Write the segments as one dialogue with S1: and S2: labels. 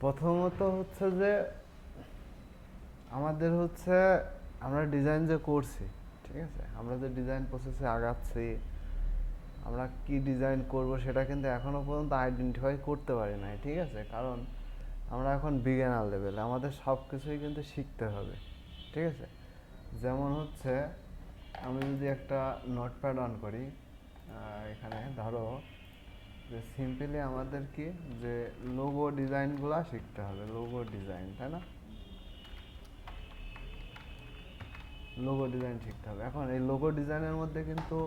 S1: প্রথমত হচ্ছে যে আমাদের হচ্ছে আমরা ডিজাইন যে করছি, ঠিক আছে, আমরা যে ডিজাইন প্রসেসে আগাচ্ছি, আমরা কি ডিজাইন করব সেটা কিন্তু এখনো পর্যন্ত আইডেন্টিফাই করতে পারি নাই, ঠিক আছে। কারণ আমরা এখন বিগিনার লেভেলে, আমাদের সব কিছুই কিন্তু শিখতে হবে, ঠিক আছে। যেমন হচ্ছে আমি যদি একটা নোটপ্যাড অন করি, এখানে ধরো যে সিম্পলি আমাদের কি যে লোগো ডিজাইনগুলো শিখতে হবে, লোগো ডিজাইন, তাই না? লোগো ডিজাইন শিখতে হবে। এখন এই লোগো ডিজাইনের মধ্যে কিন্তু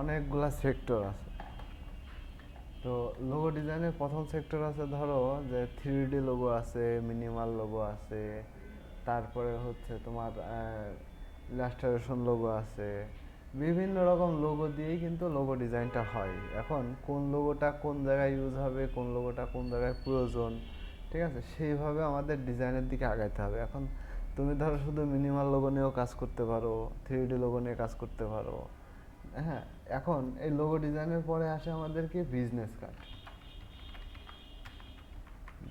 S1: অনেকগুলা সেক্টর আছে। তো লোগো ডিজাইনের প্রথম সেক্টর আছে ধরো যে 3D লোগো আছে, মিনিমাল লোগো আছে, তারপরে হচ্ছে তোমার ইলাস্ট্রেশন লোগো আছে। বিভিন্ন রকম লোগো দিয়েই কিন্তু লোগো ডিজাইনটা হয়। এখন কোন লোগোটা কোন জায়গায় ইউজ হবে, কোন লোগোটা কোন জায়গায় প্রয়োজন, ঠিক আছে, সেইভাবে আমাদের ডিজাইনের দিকে আগাইতে হবে। এখন তুমি ধরো শুধু মিনিমাল লোগো নিয়েও কাজ করতে পারো, 3D লোগো নিয়ে কাজ করতে পারো। হ্যাঁ, এখন এই লোগো ডিজাইনের পরে আসে আমাদের কি business card.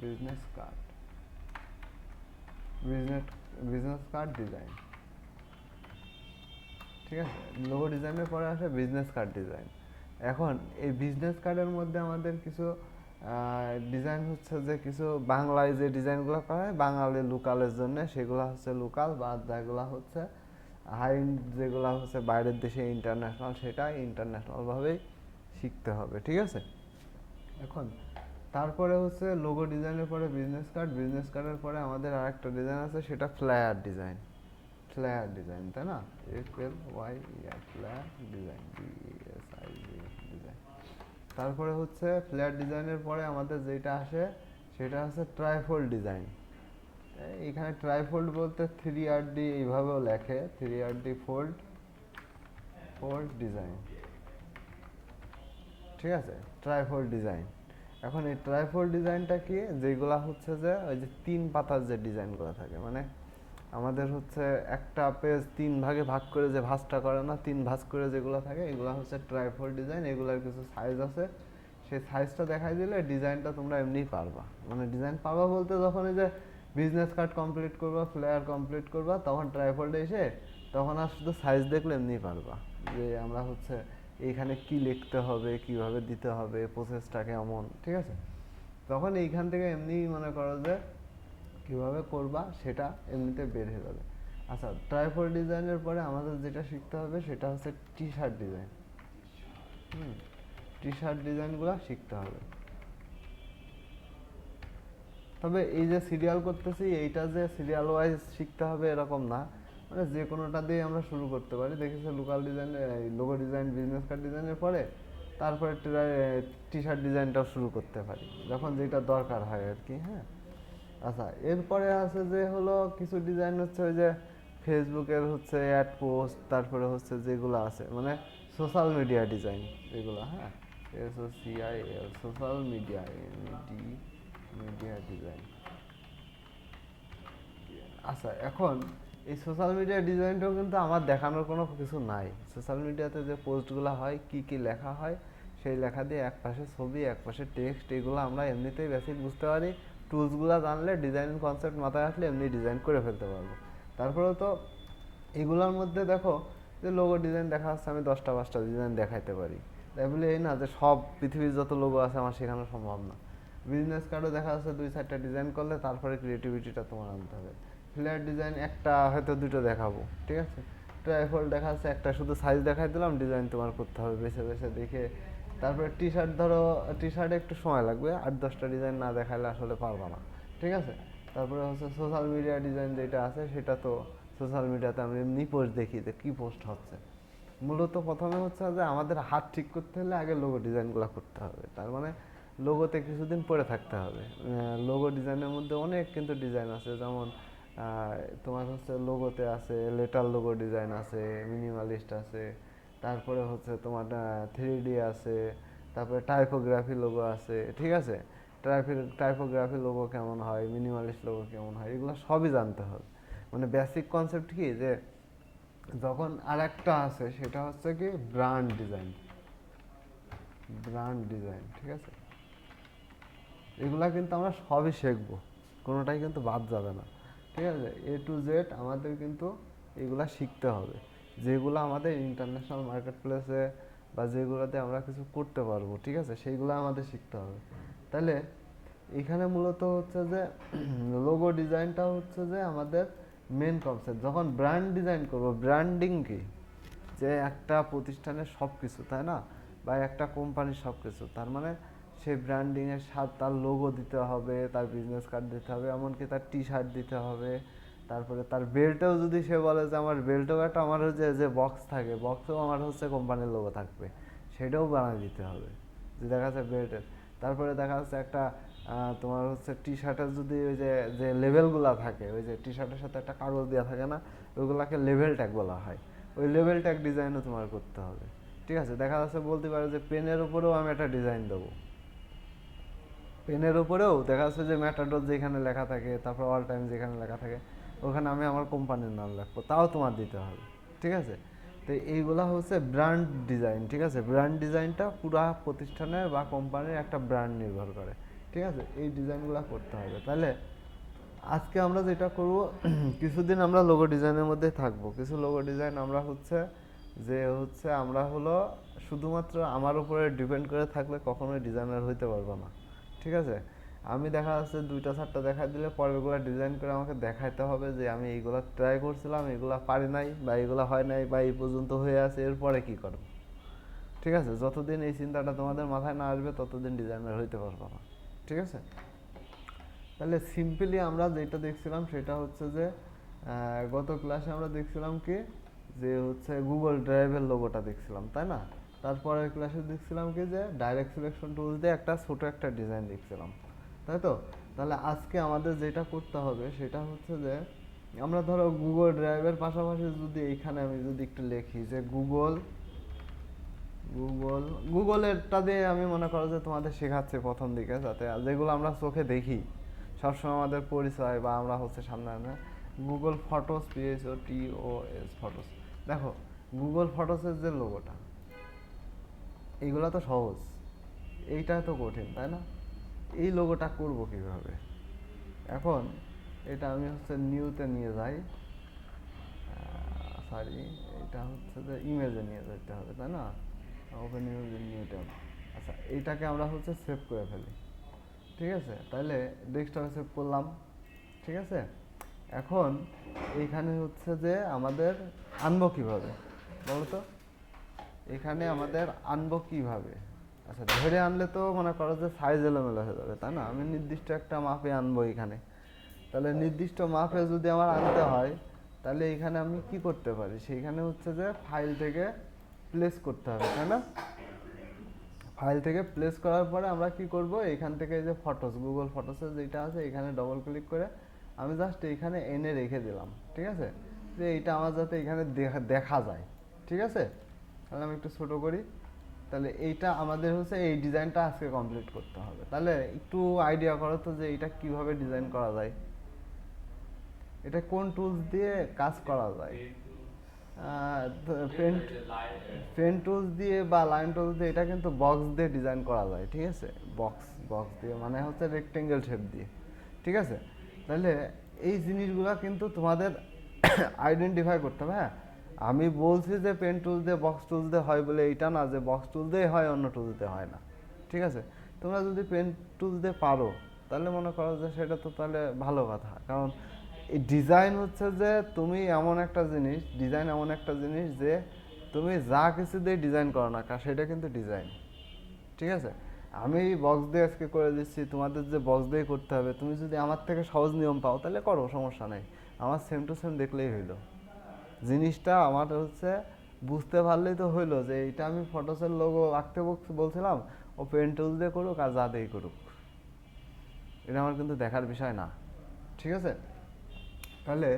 S1: Business card, business business card design, ঠিক আছে। লোগো ডিজাইনের পরে আসে বিজনেস কার্ড ডিজাইন। এখন এই বিজনেস কার্ডের মধ্যে আমাদের কিছু ডিজাইন হচ্ছে যে কিছু বাংলায় যে ডিজাইনগুলো করা হয় বাঙালি লোকালের জন্য, সেগুলো হচ্ছে লোকাল, বা যেগুলো হচ্ছে হাই, যেগুলো হচ্ছে বাইরের দেশে ইন্টারন্যাশনাল, সেটা ইন্টারন্যাশনালভাবেই শিখতে হবে, ঠিক আছে। এখন তারপরে হচ্ছে লোগো ডিজাইনের পরে বিজনেস কার্ড, বিজনেস কার্ডের পরে আমাদের আরেকটা ডিজাইন আছে, সেটা ফ্লায়ার ডিজাইন। ফ্লায়ার ডিজাইন, তাই না? FLY, flyer design, design. তারপরে হচ্ছে ফ্ল্যাট ডিজাইনের পরে আমাদের যেটা আসে সেটা হচ্ছে ট্রাইফোল্ড ডিজাইন। এখানে ট্রাইফোল্ড বলতে 3RD এইভাবেও লেখে, 3RD ফোল্ড, ফোল্ড ডিজাইন, ঠিক আছে, ট্রাইফোল্ড ডিজাইন। এখন এই ট্রাইফোল্ড ডিজাইনটা কি, যেগুলা হচ্ছে যে ওই যে 3 পাতার যে ডিজাইনগুলো থাকে, মানে আমাদের হচ্ছে একটা পেজ 3 ভাগে ভাগ করে যে ভাঁজটা করে না, 3 ভাঁজ করে যেগুলো থাকে, এগুলো হচ্ছে ট্রাইফোল্ড ডিজাইন। এগুলোর কিছু সাইজ আছে, সেই সাইজটা দেখাই দিলে ডিজাইনটা তোমরা এমনিই পারবা। মানে ডিজাইন পারবা বলতে যখন এই যে বিজনেস কার্ড কমপ্লিট করবা, ফ্লেয়ার কমপ্লিট করবা, তখন ট্রাইফোল্ডে এসে তখন আর শুধু সাইজ দেখলে এমনিই পারবা যে আমরা হচ্ছে এইখানে কি লিখতে হবে, কিভাবে দিতে হবে, প্রসেসটা কেমন, ঠিক আছে। তখন এইখান থেকে এমনি মনে করো যে কীভাবে করবা সেটা এমনিতে বের হয়ে যাবে। আচ্ছা, ট্রাইপড ডিজাইনের পরে আমাদের যেটা শিখতে হবে সেটা হচ্ছে T shirt design. T shirt ডিজাইনগুলো শিখতে হবে। তবে এই যে সিরিয়াল করতেছি, এইটা যে সিরিয়াল ওয়াইজ শিখতে হবে এরকম না, মানে যে কোনোটা দিয়ে আমরা শুরু করতে পারি। দেখেছি local design, logo design, business card ডিজাইনের পরে তারপরে টি শার্ট ডিজাইনটাও শুরু করতে পারি, যখন যেটা দরকার হয় আর কি। হ্যাঁ, আচ্ছা, এরপরে আছে যে হলো কিছু ডিজাইন হচ্ছে ওই যে ফেসবুকের হচ্ছে অ্যাড পোস্ট, তারপরে হচ্ছে যেগুলো আছে মানে সোশ্যাল মিডিয়া ডিজাইন এগুলো। হ্যাঁ, SOCIAL, social media, media design. আচ্ছা, এখন এই সোশ্যাল মিডিয়া ডিজাইনটাও কিন্তু আমার দেখানোর কোনো কিছু নাই। সোশ্যাল মিডিয়াতে যে পোস্টগুলো হয়, কি কি লেখা হয়, সেই লেখা দিয়ে এক পাশে ছবি, এক পাশে টেক্সট, এগুলো আমরা এমনিতেই বেসিক বুঝতে পারি। টুলসগুলো জানলে, ডিজাইনিং কনসেপ্ট মাথায় আসলে এমনি ডিজাইন করে ফেলতে পারবো। তারপরেও তো এগুলোর মধ্যে দেখো যে লোগো ডিজাইন দেখা যাচ্ছে আমি 10টা 5টা ডিজাইন দেখাইতে পারি, তাই বলে এই না যে সব পৃথিবীর যত লোগো আছে আমার শেখানো সম্ভব না। বিজনেস কার্ডও দেখা যাচ্ছে 2-4টা ডিজাইন করলে তারপরে ক্রিয়েটিভিটিটা তোমার আনতে হবে। ফ্ল্যাট ডিজাইন একটা হয়তো দুটো দেখাবো, ঠিক আছে। ট্রাইফল দেখা যাচ্ছে একটা শুধু সাইজ দেখাই দিলাম, ডিজাইন তোমার করতে হবে বেছে বেছে দেখে। তারপরে টি শার্ট ধরো, টি শার্টে একটু সময় লাগবে, 8-10টা ডিজাইন না দেখালে আসলে পারবা না, ঠিক আছে। তারপরে হচ্ছে সোশ্যাল মিডিয়া ডিজাইন যেটা আছে সেটা তো সোশ্যাল মিডিয়াতে আমরা এমনি পোস্ট দেখি যে কী পোস্ট হচ্ছে। মূলত প্রথমে হচ্ছে যে আমাদের হাত ঠিক করতে হলে আগে লোগো ডিজাইনগুলো করতে হবে, তার মানে লোগোতে কিছুদিন পরে থাকতে হবে। লোগো ডিজাইনের মধ্যে অনেক কিন্তু ডিজাইন আছে, যেমন তোমার হচ্ছে লোগোতে আছে লেটার লোগো ডিজাইন আছে, মিনিমালিস্ট আছে, তারপরে হচ্ছে তোমার 3D আছে, তারপরে টাইপোগ্রাফি লোগো আছে, ঠিক আছে। টাইপোগ্রাফি লোগো কেমন হয়, মিনিমালিস্ট লোগো কেমন হয়, এগুলো সবই জানতে হবে। মানে বেসিক কনসেপ্ট কি যে যখন আর একটা আছে সেটা হচ্ছে কি ব্র্যান্ড ডিজাইন, ব্র্যান্ড ডিজাইন, ঠিক আছে। এগুলা কিন্তু আমরা সবই শিখবো, কোনোটাই কিন্তু বাদ যাবে না। ঠিক আছে, A to Z আমাদের কিন্তু এগুলা শিখতে হবে, যেগুলো আমাদের ইন্টারন্যাশনাল মার্কেট প্লেসে বা যেগুলোতে আমরা কিছু করতে পারবো, ঠিক আছে, সেইগুলো আমাদের শিখতে হবে। তাহলে এখানে মূলত হচ্ছে যে লোগো ডিজাইনটা হচ্ছে যে আমাদের মেন কনসেপ্ট। যখন ব্র্যান্ড ডিজাইন করবো, ব্র্যান্ডিং কি, যে একটা প্রতিষ্ঠানের সব কিছু, তাই না, বা একটা কোম্পানির সব কিছু, তার মানে সেই ব্র্যান্ডিংয়ের সাথে তার লোগো দিতে হবে, তার বিজনেস কার্ড দিতে হবে, এমনকি তার টি শার্ট দিতে হবে, তারপরে তার বেল্টেও যদি সে বলে যে আমার বেল্টেও একটা আমার হচ্ছে যে বক্স থাকে, বক্সেও আমার হচ্ছে কোম্পানির লোগো থাকবে, সেটাও বানিয়ে দিতে হবে, যে দেখা যাচ্ছে বেল্টের। তারপরে দেখা যাচ্ছে একটা তোমার হচ্ছে টি শার্টের যদি ওই যে যে লেভেলগুলো থাকে, ওই যে টি শার্টের সাথে একটা কাগজ দেওয়া থাকে না, ওইগুলোকে লেভেল ট্যাগ বলা হয়, ওই লেভেল ট্যাগ ডিজাইনও তোমার করতে হবে। ঠিক আছে, দেখা যাচ্ছে বলতে পারো যে পেনের উপরেও আমি একটা ডিজাইন দেবো, পেনের উপরেও দেখা যাচ্ছে যে ম্যাটাডোর যেখানে লেখা থাকে, তারপর অল টাইম যেখানে লেখা থাকে, ওখানে আমি আমার কোম্পানির নাম লিখবো, তাও তোমার দিতে হবে। ঠিক আছে, তো এইগুলা হচ্ছে ব্র্যান্ড ডিজাইন। ঠিক আছে, ব্র্যান্ড ডিজাইনটা পুরা প্রতিষ্ঠানের বা কোম্পানির একটা ব্র্যান্ড নির্ভর করে। ঠিক আছে, এই ডিজাইনগুলো করতে হবে। তাহলে আজকে আমরা যেটা করব, কিছুদিন আমরা লোগো ডিজাইনের মধ্যে থাকবো। কিছু লোগো ডিজাইন আমরা হচ্ছে যে হচ্ছে আমরা হলো শুধুমাত্র আমার উপরে ডিপেন্ড করে থাকলে কখনোই ডিজাইনার হইতে পারবো না। ঠিক আছে, আমি দেখা যাচ্ছে 2টা 4টা দেখা দিলে পরে ওগুলো ডিজাইন করে আমাকে দেখাইতে হবে যে আমি এইগুলো ট্রাই করছিলাম, এগুলো পারি নাই, বা এগুলো হয় নাই, বা এই পর্যন্ত হয়ে আছে, এরপরে কি করব। ঠিক আছে, যতদিন এই চিন্তাটা তোমাদের মাথায় না আসবে ততদিন ডিজাইনার হইতে পারবো না। ঠিক আছে, তাহলে সিম্পলি আমরা যেটা দেখছিলাম সেটা হচ্ছে যে গত ক্লাসে আমরা দেখছিলাম কি, যে হচ্ছে গুগল ড্রাইভের লোগোটা দেখছিলাম, তাই না। তারপরের ক্লাসে দেখছিলাম কি, যে ডাইরেক্ট সিলেকশন টুলস দিয়ে একটা ছোট একটা ডিজাইন দেখছিলাম, তাই তো। তাহলে আজকে আমাদের যেটা করতে হবে সেটা হচ্ছে যে আমরা ধরো গুগল ড্রাইভের পাশাপাশি যদি এইখানে আমি যদি একটু লিখি যে গুগল গুগল গুগলেরটা দিয়ে আমি মনে করো যে তোমাদের শেখাচ্ছি প্রথম দিকে, যাতে যেগুলো আমরা চোখে দেখি সবসময় আমাদের পরিচয়, বা আমরা হচ্ছে সামনে আনে গুগল ফটোস, PHOTOS ফটোস। দেখো গুগল ফটোসের যে লোগোটা, এইগুলো তো সহজ, এইটা তো কঠিন, তাই না। এই লোগোটা করব কিভাবে? এখন এটা আমি হচ্ছে নিউতে নিয়ে যাই, সরি, এটা হচ্ছে যে ইমেজে নিয়ে যেতে হবে, তাই না। Open image new tab. আচ্ছা, এইটাকে আমরা হচ্ছে সেভ করে ফেলি। ঠিক আছে, তাহলে ডেস্কটপে সেভ করলাম। ঠিক আছে, এখন এইখানে হচ্ছে যে আমাদের আনবো কিভাবে বলো তো, এখানে আমাদের আনবো কিভাবে? আচ্ছা, ধরে আনলে তো মনে করো যে সাইজ এলোমেলো হয়ে যাবে, তাই না। আমি নির্দিষ্ট একটা মাপে আনবো এখানে। তাহলে নির্দিষ্ট মাপে যদি আমার আনতে হয়, তাহলে এখানে আমি কি করতে পারি, সেইখানে হচ্ছে যে ফাইল থেকে প্লেস করতে হবে, তাই না। ফাইল থেকে প্লেস করার পরে আমরা কি করব, এখান থেকে এই যে ফটোস, গুগল ফটোসের যেটা আছে এখানে ডবল ক্লিক করে আমি জাস্ট এইখানে এনে রেখে দিলাম। ঠিক আছে, যে এইটা আমার যাতে এখানে দেখা যায়। ঠিক আছে, তাহলে আমি একটু ছোট করি। তাহলে এইটা আমাদের হচ্ছে এই ডিজাইনটা আজকে কমপ্লিট করতে হবে। তাহলে একটু আইডিয়া করো তো যে এটা কিভাবে ডিজাইন করা যায়, এটা কোন টুলস দিয়ে কাজ করা যায়। পেন্ট পেন টুলস দিয়ে বা লাইন টুলস দিয়ে এটা কিন্তু বক্স দিয়ে ডিজাইন করা যায়। ঠিক আছে, বক্স বক্স দিয়ে মানে হচ্ছে রেক্টেঙ্গেল শেপ দিয়ে। ঠিক আছে, তাহলে এই জিনিসগুলো কিন্তু তোমাদের আইডেন্টিফাই করতে হবে। হ্যাঁ, আমি বলছি যে পেন টুলস দিয়ে বক্স টুলস দিয়ে হয় বলে এইটা না যে বক্স টুলস দিয়ে হয় অন্য টুলস দিয়ে হয় না। ঠিক আছে, তোমরা যদি পেন টুলস দিয়ে পারো তাহলে মনে করো যে সেটা তো তাহলে ভালো কথা। কারণ এই ডিজাইন হচ্ছে যে তুমি এমন একটা জিনিস, ডিজাইন এমন একটা জিনিস যে তুমি যা কিছু দিয়ে ডিজাইন করো না সেটা কিন্তু ডিজাইন। ঠিক আছে, আমি বক্স দিয়ে আজকে করে দিচ্ছি, তোমাদের যে বক্স দিয়ে করতে হবে, তুমি যদি আমার থেকে সহজ নিয়ম পাও তাহলে করো, সমস্যা নেই। আমার সেম টু সেম দেখলেই হইলো। জিনিসটা আমার হচ্ছে বুঝতে পারলেই তো হইলো যে এইটা আমি ফটোসের লোগো আঁকতে বলছিলাম, ও পেন টুল দিয়ে করুক আর যা দিয়ে করুক, এটা আমার কিন্তু দেখার বিষয় না। ঠিক আছে, তাহলে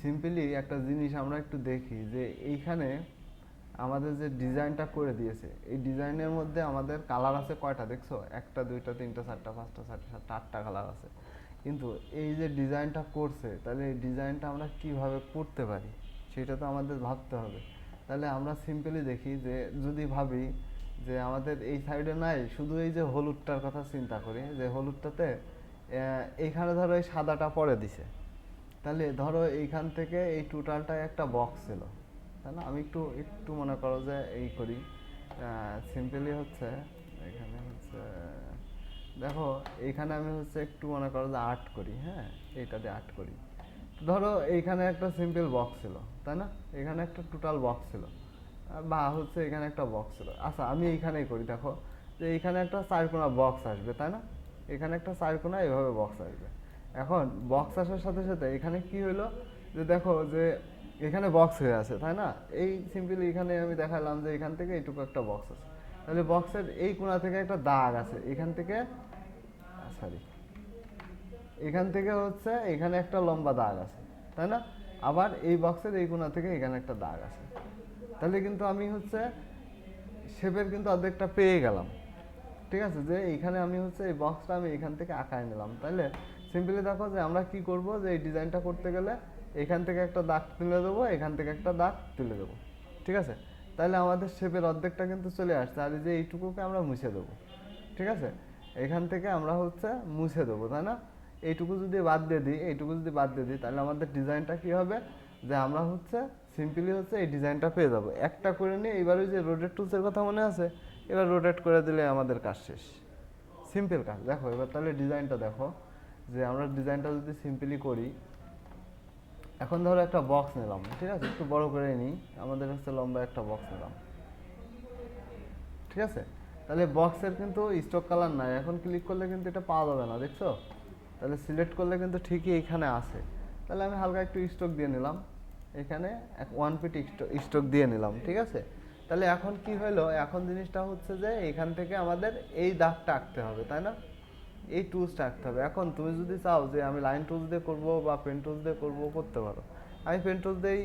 S1: সিম্পলি একটা জিনিস আমরা একটু দেখি যে এইখানে আমাদের যে ডিজাইনটা করে দিয়েছে, এই ডিজাইনের মধ্যে আমাদের কালার আছে কয়টা দেখছো, 1 2 3 4 5 6 7 8টা কালার আছে। কিন্তু এই যে ডিজাইনটা করছে, তাহলে এই ডিজাইনটা আমরা কিভাবে করতে পারি সেটা তো আমাদের ভাবতে হবে। তাহলে আমরা সিম্পলি দেখি যে যদি ভাবি যে আমাদের এই সাইডে নাই, শুধু এই যে হলুদটার কথা চিন্তা করি, যে হলুদটাতে এইখানে ধরো এই সাদাটা পরে দিছে, তাহলে ধরো এইখান থেকে এই টোটালটাই একটা বক্স ছিল, তাই না? আমি একটু একটু মনে করো যে এই করি, সিম্পলি হচ্ছে এখানে হচ্ছে দেখো এইখানে আমি হচ্ছে একটু মনে করো যে আর্ট করি, হ্যাঁ, এইটা দিয়ে আর্ট করি। ধরো এইখানে একটা সিম্পল বক্স ছিল, তাই না? এখানে একটা টোটাল বক্স ছিল, বা হচ্ছে এখানে একটা বক্স ছিল। আচ্ছা আমি এইখানেই করি, দেখো যে এইখানে একটা চারকোনা বক্স আসবে, তাই না? এখানে একটা চারকোনা এভাবে বক্স আসবে। এখন বক্স আসার সাথে সাথে এখানে কি হলো, যে দেখো যে এখানে বক্স হয়ে আছে, তাই না? এই সিম্পলি এখানে আমি দেখালাম যে এখান থেকে এইটুকু একটা বক্স আছে, তাহলে বক্সের এই কোণা থেকে একটা দাগ আছে, এখান থেকে সরি এখান থেকে হচ্ছে এখানে একটা লম্বা দাগ আছে, তাই না? আবার এই বক্সের এই কোণা থেকে এখানে একটা দাগ আছে, তাহলে কিন্তু আমি হচ্ছে শেপের কিন্তু অর্ধেকটা পেয়ে গেলাম। ঠিক আছে, যে এইখানে আমি হচ্ছে এই বক্সটা আমি এখান থেকে আঁকায় নিলাম। তাহলে সিম্পলি দেখো যে আমরা কি করব, যে এই ডিজাইনটা করতে গেলে এখান থেকে একটা দাগ তুলে দেবো, এখান থেকে একটা দাগ তুলে দেবো। ঠিক আছে, তাহলে আমাদের শেপের অর্ধেকটা কিন্তু চলে আসছে। আর এই যে এইটুকুকে আমরা মুছে দেবো। ঠিক আছে, এখান থেকে আমরা হচ্ছে মুছে দেবো, তাই না? এইটুকু যদি বাদ দিয়ে দিই, এইটুকু যদি বাদ দিয়ে দিই, তাহলে আমাদের ডিজাইনটা কি হবে, যে আমরা হচ্ছে সিম্পলি হচ্ছে এই ডিজাইনটা পেয়ে যাবো। একটা করে নিয়ে এবার ওই যে রোটেট টুলসের কথা মনে আছে, এবার রোটেট করে দিলে আমাদের কাজ শেষ। সিম্পল কাজ। দেখো এবার তাহলে ডিজাইনটা দেখো, যে আমরা ডিজাইনটা যদি সিম্পলি করি, এখন ধরো একটা বক্স নিলাম, ঠিক আছে, একটু বড় করে নিই, আমাদের হচ্ছে লম্বা একটা বক্স নিলাম। ঠিক আছে, তাহলে বক্সের কিন্তু স্টক কালার নাই, এখন ক্লিক করলে কিন্তু এটা পাওয়া যাবে না, দেখছো? তাহলে সিলেক্ট করলে কিন্তু ঠিকই এইখানে আছে। তাহলে আমি হালকা একটু স্টক দিয়ে নিলাম, এখানে 1 ফিট স্টক দিয়ে নিলাম। ঠিক আছে, তাহলে এখন কি হলো, এখন জিনিসটা হচ্ছে যে এখান থেকে আমাদের এই দাগটা আঁকতে হবে, তাই না? এই টুলসটা আঁকতে হবে। এখন তুমি যদি চাও যে আমি লাইন টুলস দিয়ে করবো বা পেন টুলস দিয়ে করবো, করতে পারো। আমি পেন টুলস দিয়েই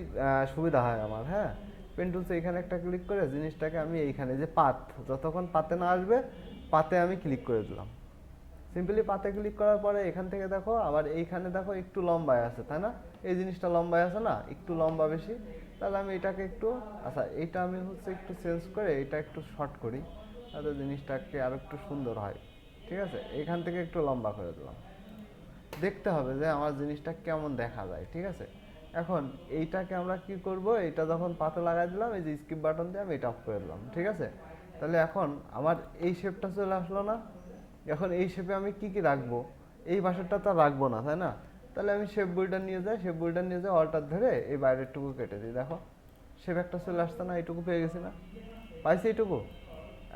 S1: সুবিধা হয় আমার, হ্যাঁ। পেন টুলসে এখানে একটা ক্লিক করে জিনিসটাকে আমি এইখানে যে পাত, যতক্ষণ পাতে না আসবে পাতে আমি ক্লিক করে দিলাম। সিম্পলি পাতে ক্লিক করার পরে এখান থেকে দেখো আবার এইখানে দেখো একটু লম্বায় আছে, তাই না? এই জিনিসটা লম্বায় আছে না, একটু লম্বা বেশি। তাহলে আমি এটাকে একটু, আচ্ছা এইটা আমি হচ্ছে একটু চেঞ্জ করে এটা একটু শর্ট করি, তাহলে জিনিসটাকে আরো একটু সুন্দর হয়। ঠিক আছে, এখান থেকে একটু লম্বা করে দিলাম। দেখতে হবে যে আমার জিনিসটা কেমন দেখা যায়। ঠিক আছে, এখন এইটাকে আমরা কি করব, এটা যখন পাতে লাগাই দিলাম, এই যে স্কিপ বাটন দিয়ে আমি এটা অফ করে দিলাম। ঠিক আছে, তাহলে এখন আমার এই শেপটা চলে আসলো না। এখন এই শেপে আমি কি কি রাখবো, এই পাশেরটা তো রাখবো না, তাই না? তাহলে আমি শেপ বোল্ডার নিয়ে যাই, শেপ বোল্ডার নিয়ে যাই, অল্টার ধরে এই বাইরেরটুকু কেটে দিই। দেখো শেপ একটা চলে আসছে না, এইটুকু পেয়ে গেছি না, পাইছি এইটুকু।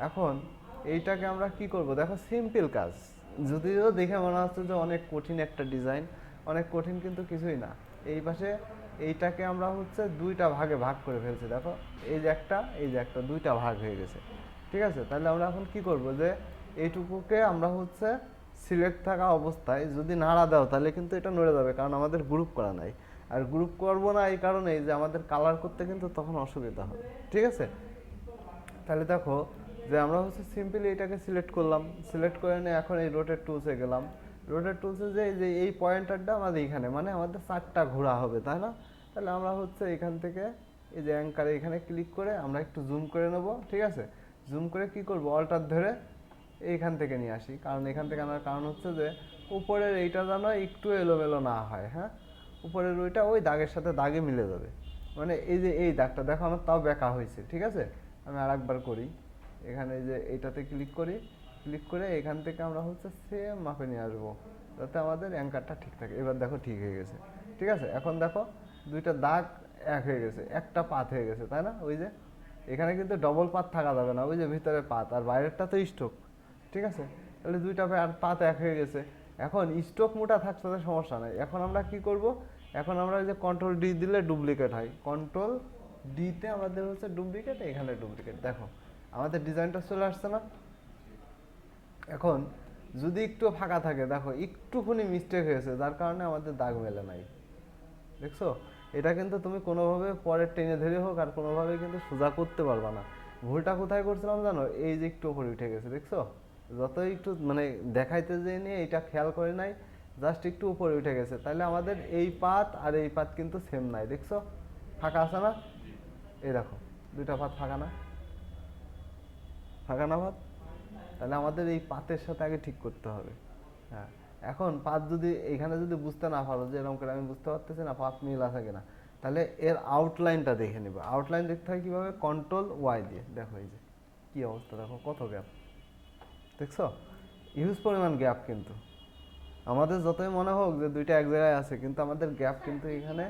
S1: এখন এইটাকে আমরা কি করব, দেখো সিম্পল কাজ, যদিও দেখে মনে হচ্ছে যে অনেক কঠিন একটা ডিজাইন, অনেক কঠিন, কিন্তু কিছুই না। এই পাশে এইটাকে আমরা হচ্ছে দুইটা ভাগে ভাগ করে ফেলছি, দেখো এই যে একটা, এই যে একটা, দুইটা ভাগ হয়ে গেছে। ঠিক আছে, তাহলে আমরা এখন কি করব, যে এইটুকুকে আমরা হচ্ছে সিলেক্ট থাকা অবস্থায় যদি নাড়া দাও তাহলে কিন্তু এটা নড়ে যাবে, কারণ আমাদের গ্রুপ করা নাই। আর গ্রুপ করবো না এই কারণেই যে আমাদের কালার করতে কিন্তু তখন অসুবিধা হবে। ঠিক আছে, তাহলে দেখো যে আমরা হচ্ছে সিম্পলি এটাকে সিলেক্ট করলাম, সিলেক্ট করে নিয়ে এখন এই রোটেট টুলসে গেলাম। রোটেট টুলসে যে এই যে এই পয়েন্টারটা আমাদের এখানে, মানে আমাদের 4টা ঘোরা হবে, তাই না? তাহলে আমরা হচ্ছে এখান থেকে এই যে অ্যাঙ্কারে এখানে ক্লিক করে আমরা একটু জুম করে নেব। ঠিক আছে, জুম করে কি করব, অল্টার ধরে এইখান থেকে নিয়ে আসি, কারণ এখান থেকে আনার কারণ হচ্ছে যে উপরের এইটা যেন একটু এলোমেলো না হয়। হ্যাঁ, উপরের ওইটা ওই দাগের সাথে দাগে মিলে যাবে, মানে এই যে এই দাগটা দেখো আমার তাও বেঁকা হয়েছে। ঠিক আছে, আমি আরেকবার করি, এখানে যে এইটাতে ক্লিক করি, ক্লিক করে এখান থেকে আমরা হচ্ছে সেম মাপে নিয়ে আসবো, যাতে আমাদের অ্যাঙ্কারটা ঠিক থাকে। এবার দেখো ঠিক হয়ে গেছে। ঠিক আছে, এখন দেখো দুইটা দাগ এক হয়ে গেছে, একটা পাত হয়ে গেছে, তাই না? ওই যে এখানে কিন্তু ডবল পাত থাকা যাবে না, ওই যে ভিতরে পাত আর বাইরেরটা তো স্টোক। ঠিক আছে, তাহলে দুইটা পাত এক হয়ে গেছে। এখন স্টোক মোটা থাকতে সমস্যা নাই। এখন আমরা কি করব, এখন আমরা ওই যে কন্ট্রোল ডি দিলে ডুপ্লিকেট হয়, কন্ট্রোল ডিতে আমাদের হচ্ছে ডুপ্লিকেট, এখানে ডুপ্লিকেট। দেখো আমাদের ডিজাইনটা চলে আসছে না? এখন যদি একটু ফাঁকা থাকে, দেখো একটুখানি মিস্টেক হয়েছে, যার কারণে আমাদের দাগ মেলে নাই। দেখছো, এটা কিন্তু তুমি কোনোভাবে পরের টেনে ধরে হোক আর কোনোভাবে কিন্তু সোজা করতে পারবা না। ভুলটা কোথায় করছিলাম জানো, এই যে একটু উপরে উঠে গেছে, দেখছো? যতই একটু মানে দেখাইতে যেয়ে নিয়ে এটা খেয়াল করে নাই, জাস্ট একটু উপরে উঠে গেছে। তাহলে আমাদের এই পাত আর এই পাত কিন্তু সেম নাই, দেখছো? ফাঁকা আছে না? এই দেখো দুইটা পাত ফাঁকা না? ফাঁকা না পাত? তাহলে আমাদের এই পাতের সাথে আগে ঠিক করতে হবে। হ্যাঁ, এখন পাত যদি এইখানে যদি বুঝতে না পারো যে এরকম করে আমি বুঝতে পারতেছি না পাত মিল আছে কিনা, তাহলে এর আউটলাইনটা দেখে নিবা। আউটলাইন দেখতে হয় কীভাবে? কন্ট্রোল ওয়াই দিয়ে। দেখো এই যে কী অবস্থা, দেখো কত গ্যাপ, দেখছো? ইউজ পরিমাণ গ্যাপ। কিন্তু আমাদের যতই মনে হোক যে দুইটা এক জায়গায় আছে, কিন্তু আমাদের গ্যাপ কিন্তু এখানে।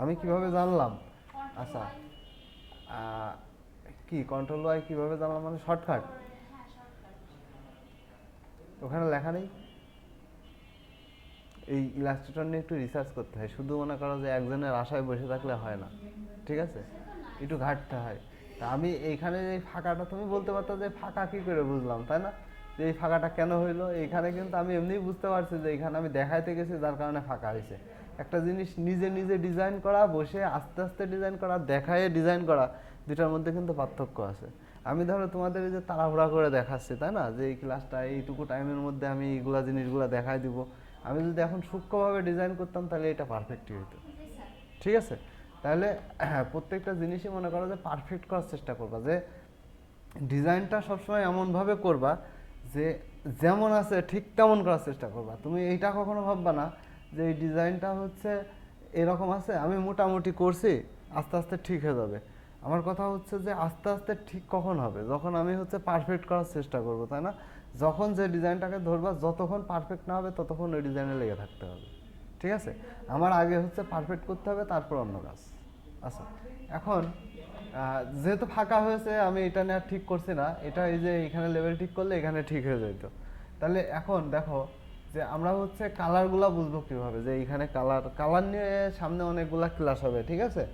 S1: আমি কিভাবে জানলাম? আচ্ছা, কি কন্ট্রোল ওয়াই কিভাবে জানলাম মানে শর্টকাট ওখানে লেখা নেই। এই ইলাস্ট্রেটর নিয়ে একটু রিসার্চ করতে হয়। শুধু মনে করো যে একজনের আশায় বসে থাকলে হয় না, ঠিক আছে? একটু ঘাটতে হয়। তা আমি এইখানে এই ফাঁকাটা, তুমি বলতে পারতো যে ফাঁকা কী করে বুঝলাম, তাই না? যে এই ফাঁকাটা কেন হইলো এইখানে, কিন্তু আমি এমনিই বুঝতে পারছি যে এইখানে আমি দেখাইতে গেছি যার কারণে ফাঁকা হয়েছে। একটা জিনিস নিজে নিজে ডিজাইন করা, বসে আস্তে আস্তে ডিজাইন করা, দেখায় ডিজাইন করা, দুটার মধ্যে কিন্তু পার্থক্য আছে। আমি ধরো তোমাদের এই যে তাড়াহুড়া করে দেখাচ্ছি, তাই না, যে এই ক্লাসটা এইটুকু টাইমের মধ্যে আমি এইগুলা জিনিসগুলো দেখাই দিব। আমি যদি এখন সূক্ষ্মভাবে ডিজাইন করতাম তাহলে এটা পারফেক্টই হতো, ঠিক আছে? তাহলে প্রত্যেকটা জিনিসই মনে করো যে পারফেক্ট করার চেষ্টা করবা, যে ডিজাইনটা সবসময় এমনভাবে করবা যে যেমন আছে ঠিক তেমন করার চেষ্টা করবা। তুমি এইটা কখনো ভাববা না যে এই ডিজাইনটা হচ্ছে এরকম আছে, আমি মোটামুটি করছি, আস্তে আস্তে ঠিক হয়ে যাবে। আমার কথা হচ্ছে যে আস্তে আস্তে ঠিক কখন হবে? যখন আমি হচ্ছে পারফেক্ট করার চেষ্টা করব, তাই না? যখন যে ডিজাইনটাকে ধরবা, যতক্ষণ পারফেক্ট না হবে ততক্ষণ ওই ডিজাইনে লেগে থাকতে হবে, ঠিক আছে? আমার আগে হচ্ছে পারফেক্ট করতে হবে, তারপর অন্য কাজ। আচ্ছা, এখন যেহেতু ফাঁকা হয়েছে, আমি এটা নিয়ে আর ঠিক করছি না। এটা এই যে এখানে লেভেল ঠিক করলে এখানে ঠিক হয়ে যেত। তাহলে এখন দেখো যে আমরা হচ্ছে কালারগুলা বুঝবো কীভাবে, যে এইখানে কালার কালার নিয়ে সামনে অনেকগুলা ক্লাস হবে, ঠিক আছে?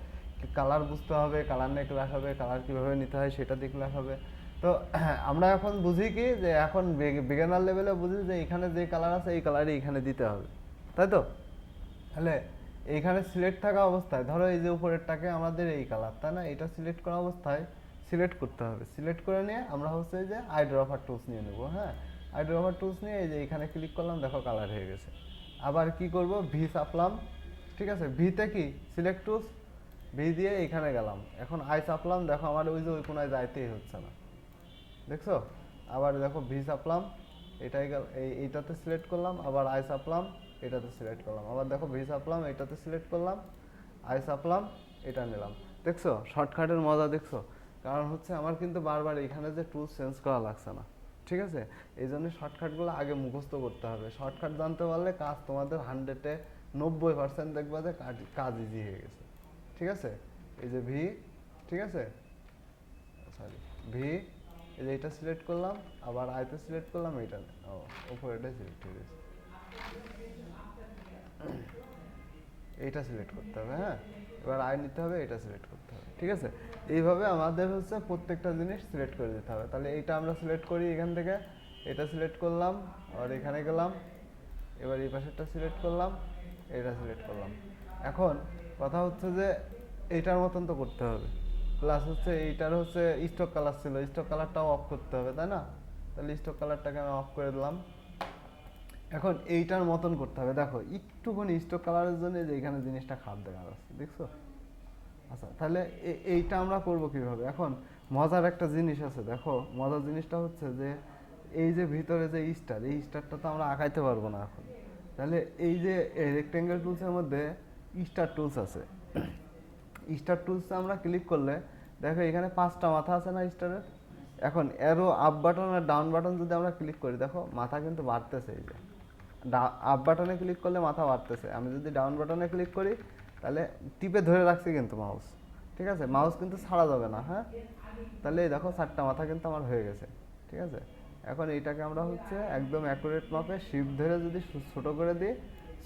S1: কালার বুঝতে হবে, কালার নিয়ে ক্লাস হবে, কালার কীভাবে নিতে হয় সেটা দিয়ে ক্লাস হবে। তো আমরা এখন বুঝি কি, যে এখন বিগিনার লেভেলে বুঝি যে এখানে যে কালার আছে এই কালারই এখানে দিতে হবে, তাই তো? তাহলে এইখানে সিলেক্ট থাকা অবস্থায় ধরো এই যে উপরেরটাকে আমাদের এই কালার, তাই না? এটা সিলেক্ট করা অবস্থায় সিলেক্ট করতে হবে। সিলেক্ট করে নিয়ে আমরা হচ্ছে যে আইড্রপার টুলস নিয়ে নেব। হ্যাঁ, আইড্রপার টুলস নিয়ে এই যে এখানে ক্লিক করলাম, দেখো কালার হয়ে গেছে। আবার কি করব, ভি চাপলাম, ঠিক আছে? ভিতে কি সিলেক্ট টুলস, ভি দিয়ে এইখানে গেলাম। এখন আই চাপলাম, দেখো আমার ওই যে ওই কোনায় যাইতেই হচ্ছে না, দেখছো? আবার দেখো ভি চাপলাম, এটাই গেল, এইটাতে সিলেক্ট করলাম, আবার আই চাপলাম, এটাতে সিলেক্ট করলাম, আবার দেখো ভি চাপলাম, এটাতে সিলেক্ট করলাম, আই চাপলাম, এটা নিলাম। দেখছো শর্টকাটের মজা, দেখছো? কারণ হচ্ছে আমার কিন্তু বারবার এখানে যে টুল চেঞ্জ করা লাগছে না, ঠিক আছে? এই জন্য শর্টকাটগুলো আগে মুখস্থ করতে হবে। শর্টকাট জানতে পারলে কাজ তোমাদের 100-এ 90% দেখবা যে কাজ ইজি হয়ে গেছে, ঠিক আছে? এই যে ভি, ঠিক আছে, সরি, ভি, এই যে এটা সিলেক্ট করলাম, আবার আইতে সিলেক্ট করলাম, এইটা উপরে এটা সিলেক্ট হয়ে গেছে, এইটা সিলেক্ট করতে হবে। হ্যাঁ, এবার আই নিতে হবে, এটা সিলেক্ট করতে হবে, ঠিক আছে? এইভাবে আমাদের হচ্ছে প্রত্যেকটা জিনিস সিলেক্ট করে দিতে হবে। তাহলে এইটা আমরা সিলেক্ট করি এখান থেকে, এটা সিলেক্ট করলাম, আর এখানে গেলাম, এবার এই পাশেরটা সিলেক্ট করলাম, এটা সিলেক্ট করলাম। এখন কথা হচ্ছে যে এইটার মতন তো করতে হবে, প্লাস হচ্ছে এইটার হচ্ছে স্টক কালার ছিল, স্টক কালারটাও অফ করতে হবে, তাই না? তাহলে স্টক কালারটাকে আমি অফ করে দিলাম। এখন এইটার মতন করতে হবে। দেখো একটুখানি স্টক কালারের জন্য যে এখানে জিনিসটা খারাপ দেখা যাচ্ছে, দেখছো? আচ্ছা, তাহলে এইটা আমরা করব কিভাবে? এখন মজার একটা জিনিস আছে, দেখো মজার জিনিসটা হচ্ছে যে এই যে ভিতরে যে স্টার, এই স্টারটা তো আমরা আঁকাইতে পারবো না এখন। তাহলে এই যে রেক্টেঙ্গেল টুলসের মধ্যে স্টার টুলস আছে। স্টার টুলসে আমরা ক্লিক করলে দেখো এখানে 5টা মাথা আছে না স্টারের? এখন অ্যারো আপ বাটন আর ডাউন বাটন যদি আমরা ক্লিক করি, দেখো মাথা কিন্তু বাড়তেছে। এই যে আপ বাটনে ক্লিক করলে মাথা বাড়তেছে, আমি যদি ডাউন বাটনে ক্লিক করি তাহলে টিপে ধরে রাখছি কিন্তু মাউস, ঠিক আছে? মাউস কিন্তু ছাড়া যাবে না। হ্যাঁ, তাহলে এই দেখো 4টা মাথা কিন্তু আমার হয়ে গেছে, ঠিক আছে? এখন এইটাকে আমরা হচ্ছে একদম অ্যাকুরেট মাপে শিফট ধরে যদি ছোটো করে দিই,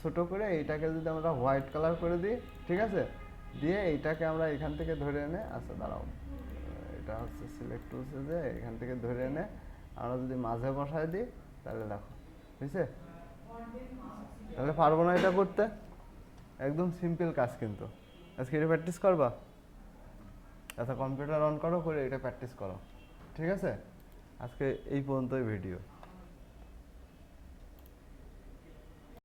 S1: ছোটো করে এইটাকে যদি আমরা হোয়াইট কালার করে দিই, ঠিক আছে? দিয়ে এইটাকে আমরা এখান থেকে ধরে এনে, আচ্ছা দাঁড়াও, এটা হচ্ছে সিলেক্ট টুলসে যে এখান থেকে ধরে এনে আমরা যদি মাঝে বসায় দিই, তাহলে দেখো বুঝছে? তাহলে পারবো না এটা করতে? একদম সিম্পল কাজ কিন্তু। আজকে এটা প্র্যাকটিস করবা? আচ্ছা, কম্পিউটার অন করো, করে এটা প্র্যাকটিস করো, ঠিক আছে? আজকে এই পর্যন্তই ভিডিও।